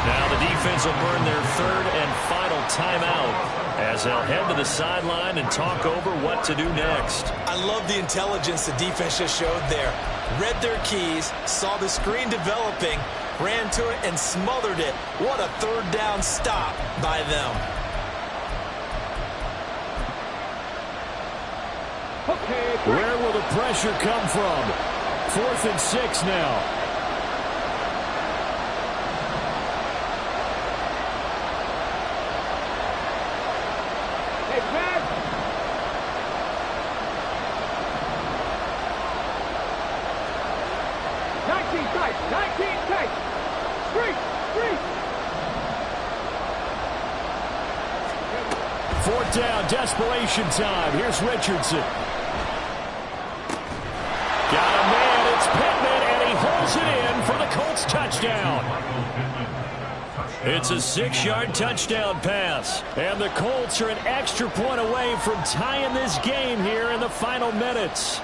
Now the defense will burn their 3rd and final timeout as they'll head to the sideline and talk over what to do next. I love the intelligence the defense just showed there. Read their keys, saw the screen developing, ran to it and smothered it. What a 3rd down stop by them. Where will the pressure come from? 4th and 6 now. Hey, man. Nineteen tight. Street. 4th down, desperation time. Here's Richardson. Got a man, it's Pittman, and he holds it in for the Colts touchdown. It's a 6-yard touchdown pass. And the Colts are an extra point away from tying this game here in the final minutes.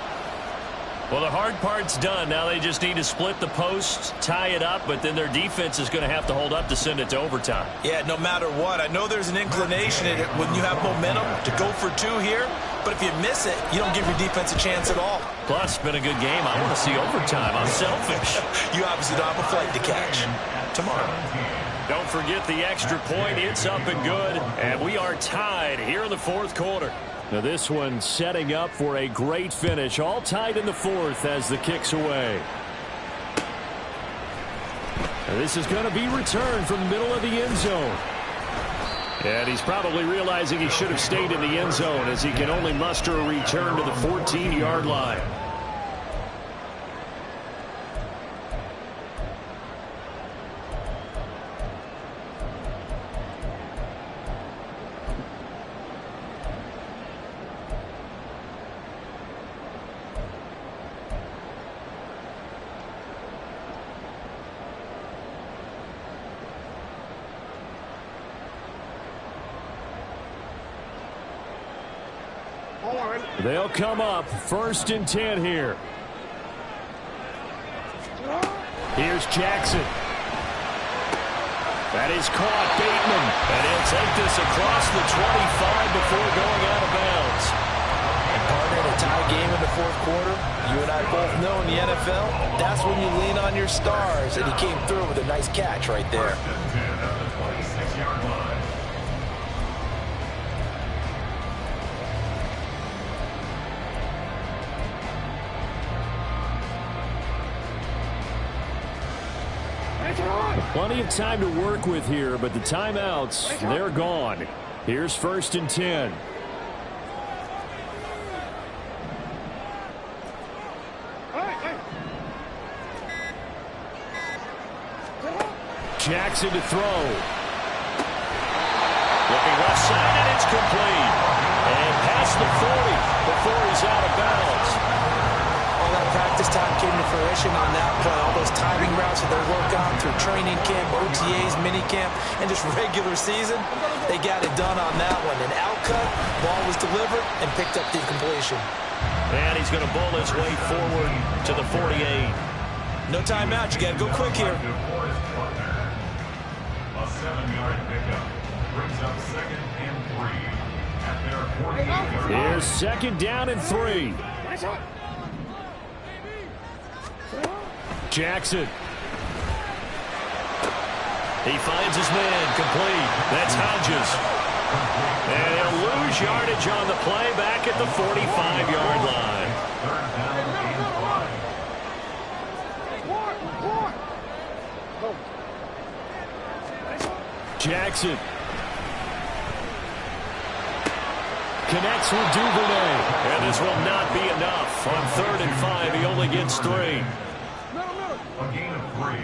Well, the hard part's done. Now they just need to split the posts, tie it up, but then their defense is going to have to hold up to send it to overtime. Yeah, no matter what. I know there's an inclination in it when you have momentum to go for 2 here, but if you miss it, you don't give your defense a chance at all. Plus, it's been a good game. I want to see overtime. I'm selfish. You obviously don't have a flight to catch tomorrow. Don't forget the extra point. It's up and good, and we are tied here in the 4th quarter. Now this one setting up for a great finish. All tied in the 4th as the kick's away. Now this is going to be returned from the middle of the end zone. And he's probably realizing he should have stayed in the end zone as he can only muster a return to the 14-yard line. They'll come up 1st and 10 here. Here's Jackson. That is caught. Bateman. And he'll take this across the 25 before going out of bounds. And partner, in a tie game in the 4th quarter, you and I both know in the NFL, that's when you lean on your stars. And he came through with a nice catch right there. Plenty of time to work with here, but the timeouts, they're gone. Here's 1st and 10. Jackson to throw. Looking left side, and it's complete. And past the 40 before he's out of bounds. All that practice time came to fruition on that play. All those timing routes that they work on through training camp, OTAs, mini camp, and just regular season, they got it done on that one. An outcut, ball was delivered, and picked up the completion. And he's going to bowl his way forward to the 48. No timeout. You got to go quick here. A 7-yard pickup brings up 2nd and 3 at their 48. Here's 2nd down and 3. Jackson. He finds his man complete. That's Hodges. And he'll lose yardage on the play back at the 45-yard line. Jackson connects with Duvernay. And this will not be enough. On 3rd and 5, he only gets 3. A gain of 3.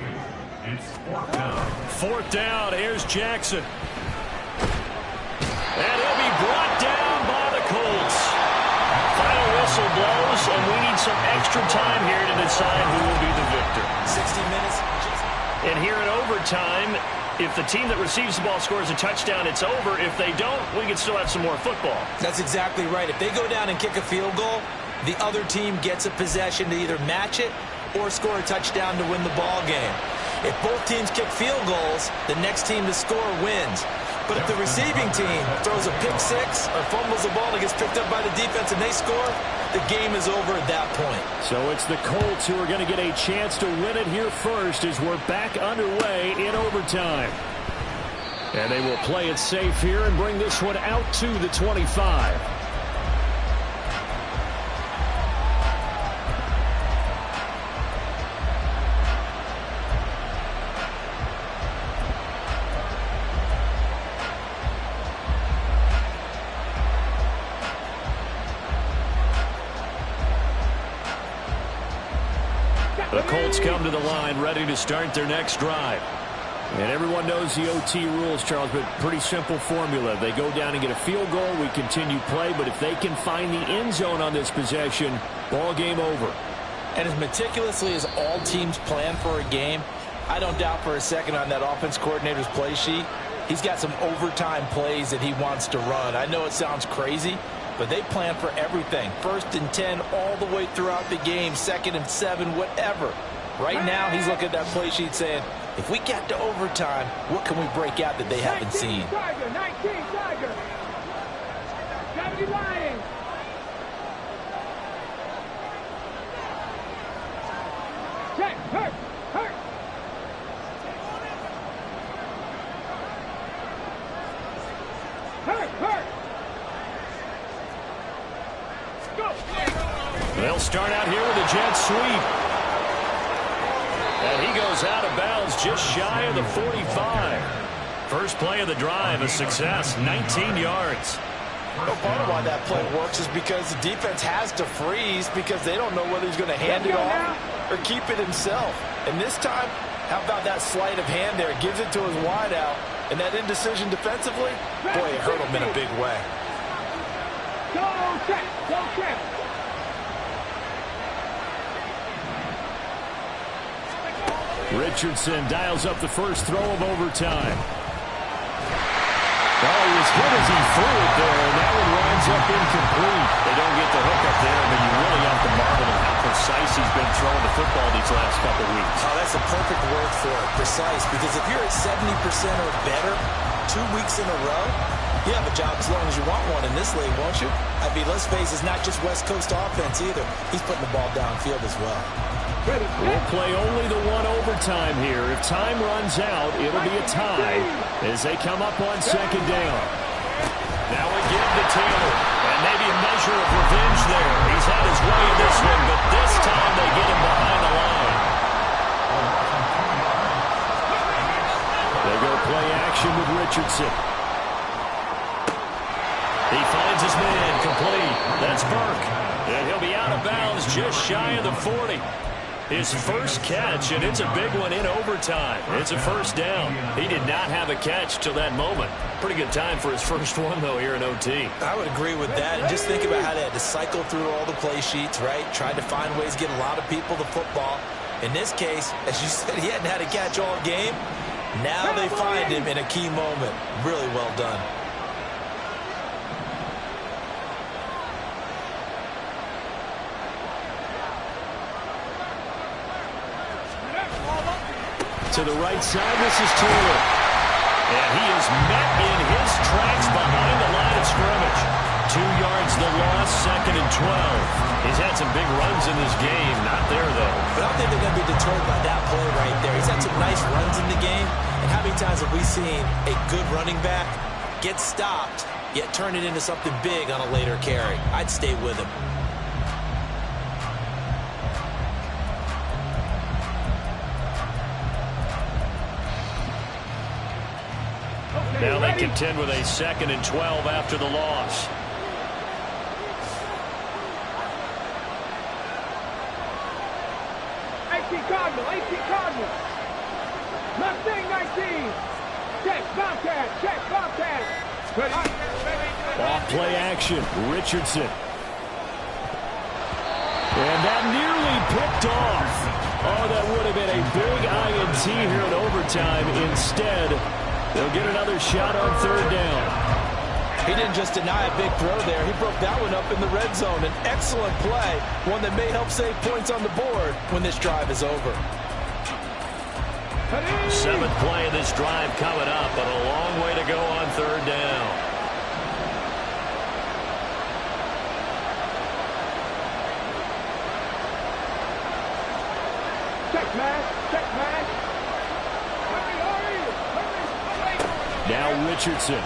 It's 4th down. 4th down. Here's Jackson. And he'll be brought down by the Colts. Final whistle blows, and we need some extra time here to decide who will be the victor. 60 minutes. And here in overtime, if the team that receives the ball scores a touchdown, it's over. If they don't, we can still have some more football. That's exactly right. If they go down and kick a field goal, the other team gets a possession to either match it or score a touchdown to win the ball game. If both teams kick field goals, the next team to score wins. But if the receiving team throws a pick six or fumbles the ball and gets picked up by the defense and they score, the game is over at that point. So it's the Colts who are going to get a chance to win it here first as we're back underway in overtime. And they will play it safe here and bring this one out to the 25. The Colts come to the line ready to start their next drive. And everyone knows the OT rules, Charles, but pretty simple formula. They go down and get a field goal, we continue play, but if they can find the end zone on this possession, ball game over. And as meticulously as all teams plan for a game, I don't doubt for a second on that offense coordinator's play sheet, he's got some overtime plays that he wants to run. I know it sounds crazy, but they plan for everything. 1st and 10 all the way throughout the game, 2nd and 7, whatever. Right now, he's looking at that play sheet saying, if we get to overtime, what can we break out that they haven't seen? Tiger, 19, Tiger. Gotta be lying. Check, hurt, hurt. Hurt, hurt. Go. They'll start out here with a jet sweep. And he goes out of bounds just shy of the 45. First play of the drive, a success, 19 yards. Well, part of why that play works is because the defense has to freeze because they don't know whether he's going to hand it off or keep it himself. And this time, how about that sleight of hand there? Gives it to his wideout. And that indecision defensively, boy, it hurt him in a big way. Go check, go check. Richardson dials up the first throw of overtime. Oh, he was hit as he threw it there, and that one winds up incomplete. They don't get the hook up there, but you really have to marvel at how precise he's been throwing the football these last couple weeks. Oh, that's a perfect word for it, precise, because if you're at 70% or better 2 weeks in a row, you have a job as long as you want one in this league, won't you? I mean, let's face it, it's not just West Coast offense either. He's putting the ball downfield as well. We'll play only the one overtime here. If time runs out, it'll be a tie as they come up on 2nd down. Now again to Taylor, and maybe a measure of revenge there. He's had his way in this one, but this time they get him behind the line. They go play action with Richardson. He finds his man complete. That's Burke, and he'll be out of bounds just shy of the 40. His first catch, and it's a big one in overtime. It's a first down. He did not have a catch till that moment. Pretty good time for his first one, though, here in OT. I would agree with that. And just think about how they had to cycle through all the play sheets, right? Tried to find ways to get a lot of people the football. In this case, as you said, he hadn't had a catch all game. Now they find him in a key moment. Really well done. To the right side, this is Taylor. And he is met in his tracks behind the line of scrimmage. 2 yards the loss, 2nd and 12. He's had some big runs in this game. Not there, though. But I don't think they're going to be deterred by that play right there. He's had some nice runs in the game. And how many times have we seen a good running back Get stopped, yet turn it into something big on a later carry. I'd stay with him. Now they contend with a 2nd and 12 after the loss. AC Cardinal. Mustang 19. Check, Bobcat. Check, Bobcat. Off play action. Richardson. And that nearly picked off. Oh, that would have been a big INT here in overtime. Instead, they'll get another shot on 3rd down. He didn't just deny a big throw there. He broke that one up in the red zone. An excellent play, one that may help save points on the board when this drive is over. 7th play of this drive coming up, but a long way to go on 3rd down. Check, man. Check, man. Now Richardson.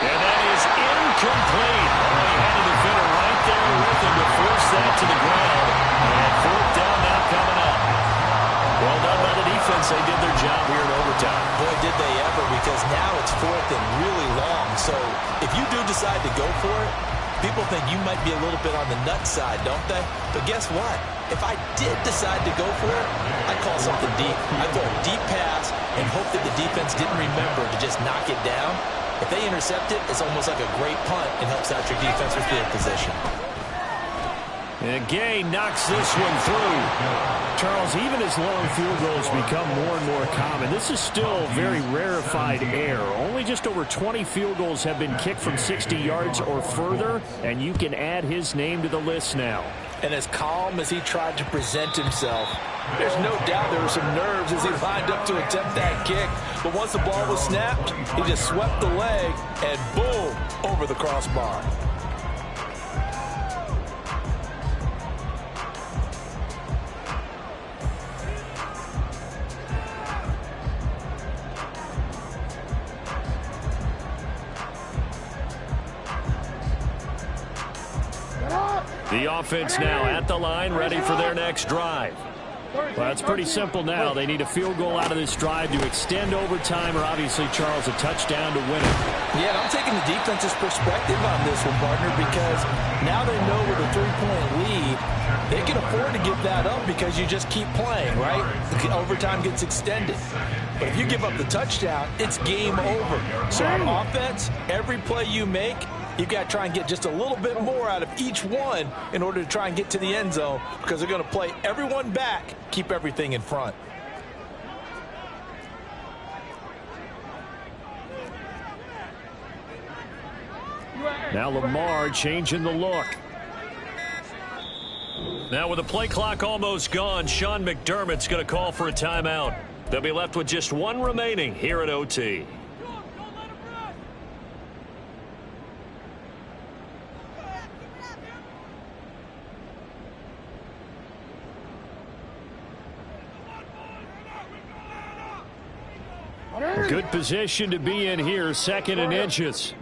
And that is incomplete. Oh, he had a defender right there with him to force that to the ground. And 4th down now coming up. Well done by the defense. They did their job here in overtime. Boy, did they ever, because now it's 4th and really long. So if you do decide to go for it, people think you might be a little bit on the nut side, don't they? But guess what? If I did decide to go for it, I'd call something deep. I'd throw a deep pass and hope that the defense didn't remember to just knock it down. If they intercept it, it's almost like a great punt and helps out your defensive field position. And Gay knocks this one through. Charles, even as long field goals become more and more common, this is still very rarefied air. Only just over 20 field goals have been kicked from 60 yards or further, and you can add his name to the list now. And as calm as he tried to present himself, there's no doubt there were some nerves as he lined up to attempt that kick. But once the ball was snapped, he just swept the leg and boom, over the crossbar. The offense now at the line, ready for their next drive. Well, it's pretty simple now. They need a field goal out of this drive to extend overtime, or obviously, Charles, a touchdown to win it. Yeah, and I'm taking the defense's perspective on this one, partner, because now they know with a 3-point lead, they can afford to give that up because you just keep playing, right? The overtime gets extended. But if you give up the touchdown, it's game over. So on offense, every play you make, you've got to try and get just a little bit more out of each one in order to try and get to the end zone, because they're going to play everyone back, keep everything in front. Now Lamar changing the look. Now with the play clock almost gone, Sean McDermott's going to call for a timeout. They'll be left with just one remaining here at OT. Good position to be in here, 2nd and inches.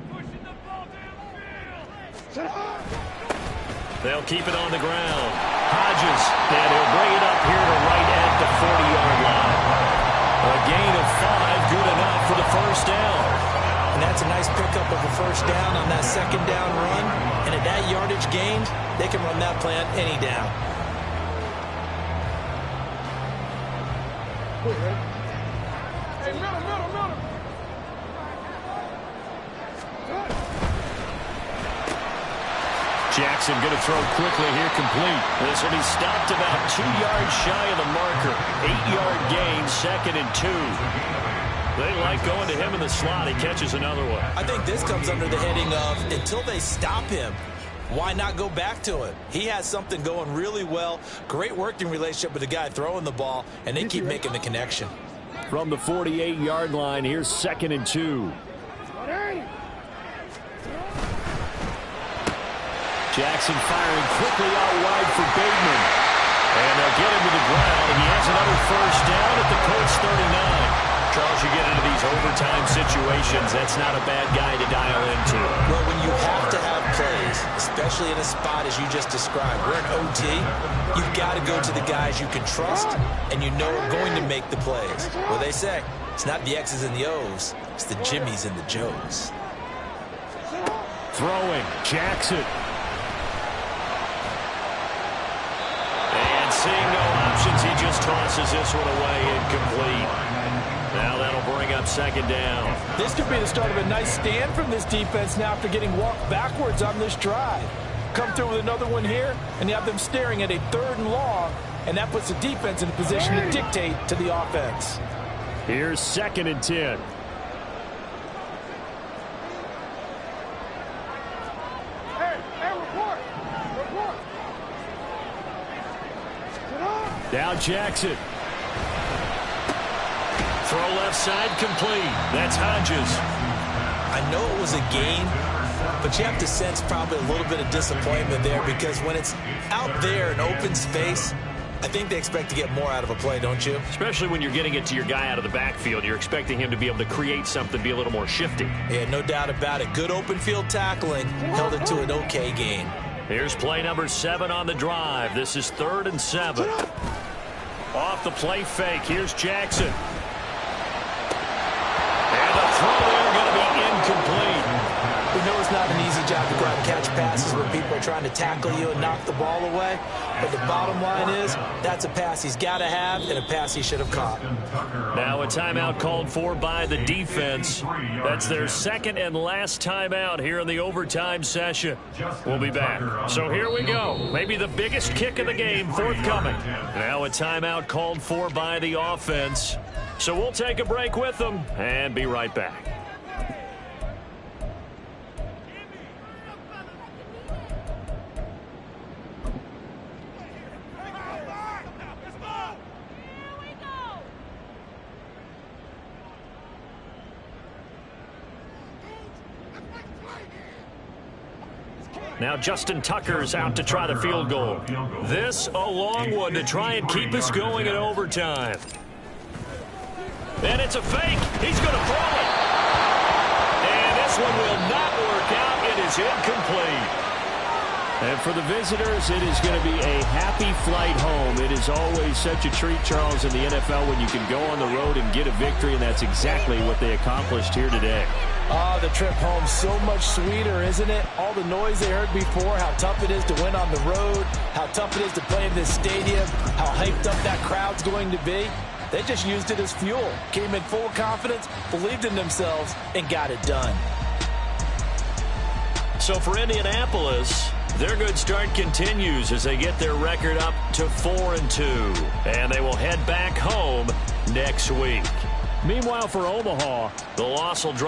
They'll keep it on the ground. Hodges, and he'll bring it up here to right at the 40-yard line. A gain of 5, good enough for the 1st down. And that's a nice pickup of a 1st down on that 2nd down run. And at that yardage gained, they can run that play on any down. Hey, middle. Jackson going to throw quickly here, complete. This will be stopped about 2 yards shy of the marker. 8-yard gain, 2nd and 2. They like going to him in the slot. He catches another one. I think this comes under the heading of, until they stop him, why not go back to him? He has something going really well. Great working relationship with the guy throwing the ball, and they keep making the connection. From the 48-yard line, here's 2nd and 2. Jackson firing quickly out wide for Bateman. And they'll get him to the ground. He has another 1st down at the Colts 39. Charles, you get into these overtime situations, that's not a bad guy to dial into. Well, when you have to have plays, especially in a spot as you just described, we're in OT, you've got to go to the guys you can trust and you know are going to make the plays. Well, they say, it's not the X's and the O's, it's the Jimmies and the Joes. Throwing, Jackson. And seeing no options, he just tosses this one away, incomplete. Now that'll bring up second down. This could be the start of a nice stand from this defense now after getting walked backwards on this drive. Come through with another one here, and you have them staring at a 3rd and long, and that puts the defense in a position to dictate to the offense. Here's 2nd and 10. Now Jackson. Throw left side complete. That's Hodges. I know it was a gain, but you have to sense probably a little bit of disappointment there because when it's out there in open space, I think they expect to get more out of a play, don't you? Especially when you're getting it to your guy out of the backfield. You're expecting him to be able to create something, be a little more shifty. Yeah, no doubt about it. Good open field tackling held it to an okay gain. Here's play number 7 on the drive. This is 3rd and 7. Off the play fake. Here's Jackson. And the throw there going to be incomplete. We know it's not an easy job to go out and catch passes when people are trying to tackle you and knock the ball away. But the bottom line is, that's a pass he's got to have and a pass he should have caught. Now a timeout called for by the defense. That's their 2nd and last timeout here in the overtime session. We'll be back. So here we go. Maybe the biggest kick of the game forthcoming. Now a timeout called for by the offense. So we'll take a break with them and be right back. Now Justin Tucker's out to try the field goal. This a long one to try and keep us going in overtime. And it's a fake. He's going to throw it. And this one will not work out. It is incomplete. And for the visitors, it is going to be a happy flight home. It is always such a treat, Charles, in the NFL when you can go on the road and get a victory, and that's exactly what they accomplished here today. The trip home so much sweeter, isn't it? All the noise they heard before, how tough it is to win on the road, how tough it is to play in this stadium, how hyped up that crowd's going to be. They just used it as fuel, came in full of confidence, believed in themselves, and got it done. So for Indianapolis, their good start continues as they get their record up to 4-2. And they will head back home next week. Meanwhile, for Omaha, the loss will drop.